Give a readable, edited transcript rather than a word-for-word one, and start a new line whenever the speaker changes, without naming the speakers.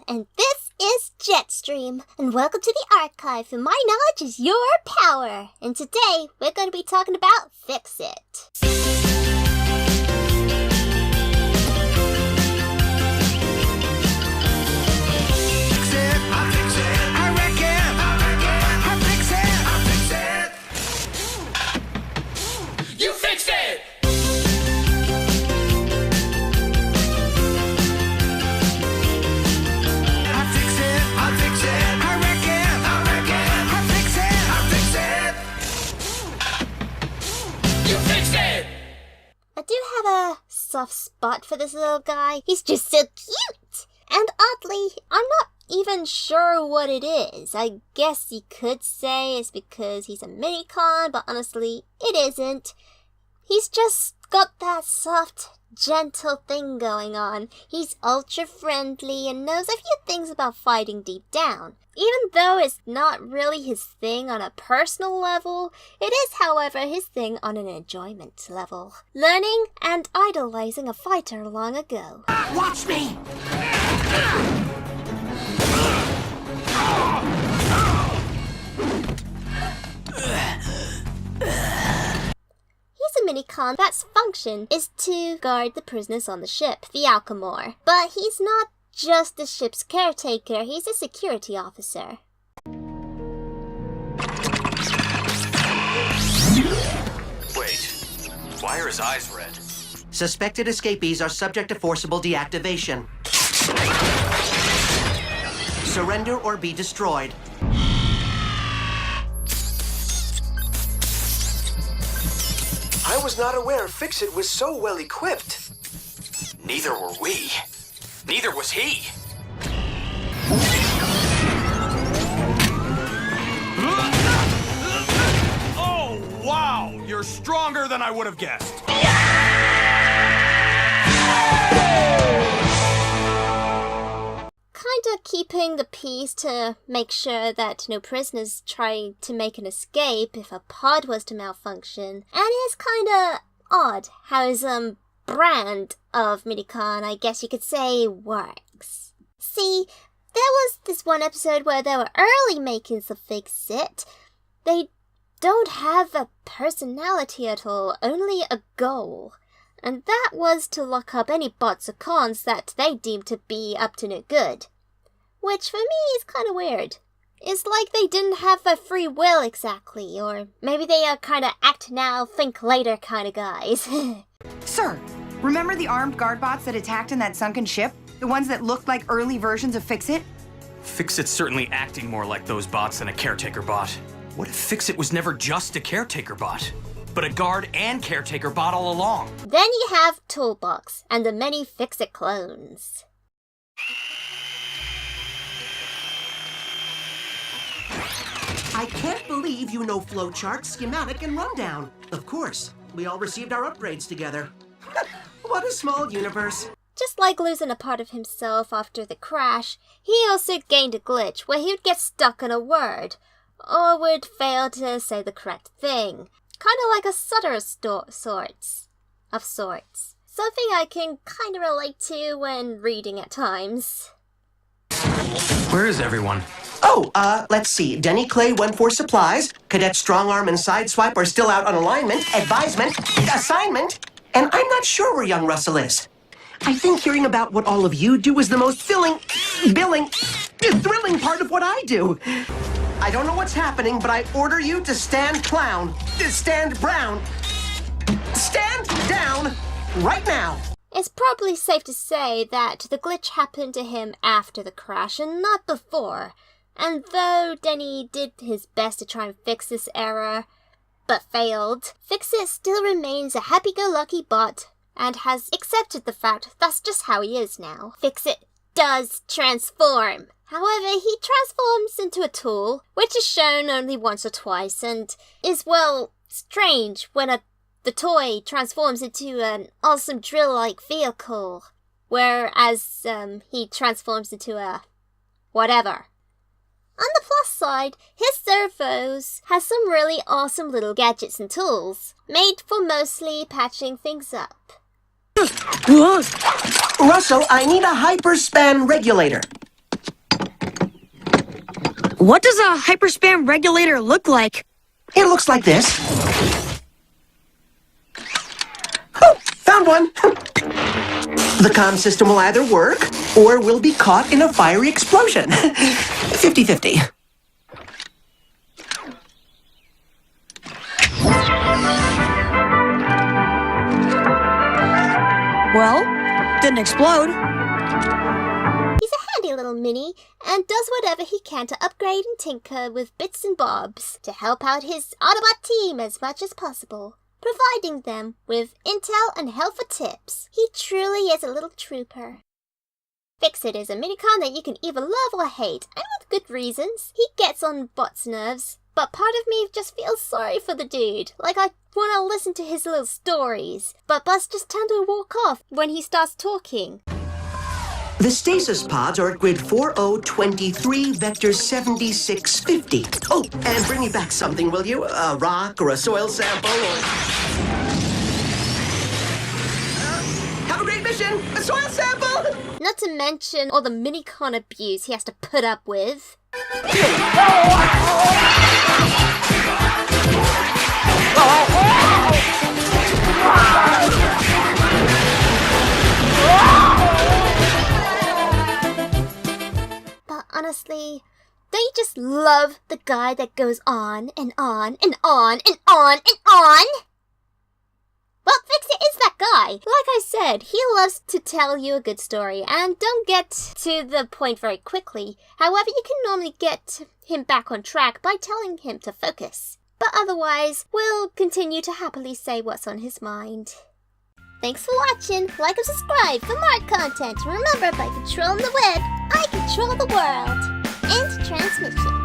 and this is Jetstream, and welcome to the archive, and my knowledge is your power. And today, we're going to be talking about Fixit. I do have a soft spot for this little guy. He's just so cute! And oddly, I'm not even sure what it is. I guess you could say it's because he's a mini-con, but honestly, it isn't. He's just got that soft, gentle thing going on. He's ultra-friendly and knows a few things about fighting deep down. Even though it's not really his thing on a personal level, it is, however, his thing on an enjoyment level. Learning and idolizing a fighter long ago.
Watch me!
He's a mini-con that's function is to guard the prisoners on the ship, the Alchemor. But he's not just the ship's caretaker, he's a security officer.
Wait, why are his eyes red?
Suspected escapees are subject to forcible deactivation. Surrender or be destroyed.
I was not aware Fixit was so well equipped.
Neither were we. Neither was he.
Oh, wow! You're stronger than I would have guessed.
Kinda keeping the peace to make sure that no prisoners try to make an escape if a pod was to malfunction. And it's kinda odd how his brand of minicon, I guess you could say, works. See, there was this one episode where there were early makings of Fixit. They don't have a personality at all, only a goal. And that was to lock up any bots or cons that they deemed to be up to no good. Which for me is kind of weird. It's like they didn't have a free will exactly, or maybe they are kind of act now, think later kind of guys.
Sir, remember the armed guard bots that attacked in that sunken ship? The ones that looked like early versions of Fixit?
Fixit's certainly acting more like those bots than a caretaker bot. What if Fixit was never just a caretaker bot, but a guard and caretaker bot all along?
Then you have Toolbox and the many Fixit clones.
I can't believe you know flowchart, schematic, and rundown. Of course, we all received our upgrades together. What a small universe.
Just like losing a part of himself after the crash, he also gained a glitch where he would get stuck on a word, or would fail to say the correct thing. Kind of like a stutter of sorts. Something I can kind of relate to when reading at times.
Where is everyone?
Oh, let's see. Denny Clay went for supplies. Cadet Strongarm and Sideswipe are still out on alignment, advisement, assignment. And I'm not sure where young Russell is. I think hearing about what all of you do is the most thrilling part of what I do. I don't know what's happening, but I order you to stand clown. Stand brown. Stand down right now.
It's probably safe to say that the glitch happened to him after the crash and not before. And though Denny did his best to try and fix this error, but failed, Fixit still remains a happy-go-lucky bot and has accepted the fact that's just how he is now. Fixit does transform. However, he transforms into a tool, which is shown only once or twice, and is, well, strange when the toy transforms into an awesome drill-like vehicle, whereas he transforms into a whatever. On the plus side, his servos has some really awesome little gadgets and tools, made for mostly patching things up.
Russell, I need a hyperspan regulator.
What does a hyperspam regulator look like?
It looks like this. Oh, found one. The comm system will either work or will be caught in a fiery explosion. 50-50.
Well, didn't explode.
He's a handy little mini and does whatever he can to upgrade and tinker with bits and bobs to help out his Autobot team as much as possible, providing them with intel and helpful tips. He truly is a little trooper. Fixit is a minicon that you can either love or hate, and with good reasons. He gets on Bot's nerves, but part of me just feels sorry for the dude. Like I want to listen to his little stories, but Buzz just tend to walk off when he starts talking.
The stasis pods are at grid 4023, vector 7650. Oh, and bring me back something, will you? A rock or a soil sample or... Have a great mission! A soil sample!
Not to mention all the minicon abuse he has to put up with. But honestly, don't you just love the guy that goes on and on and on and on and on? Well, Fixit is that guy. Like I said, he loves to tell you a good story and don't get to the point very quickly. However, you can normally get him back on track by telling him to focus. But otherwise, we'll continue to happily say what's on his mind. Thanks for watching. Like and subscribe for more content. Remember, by controlling the web, I control the world. End transmission.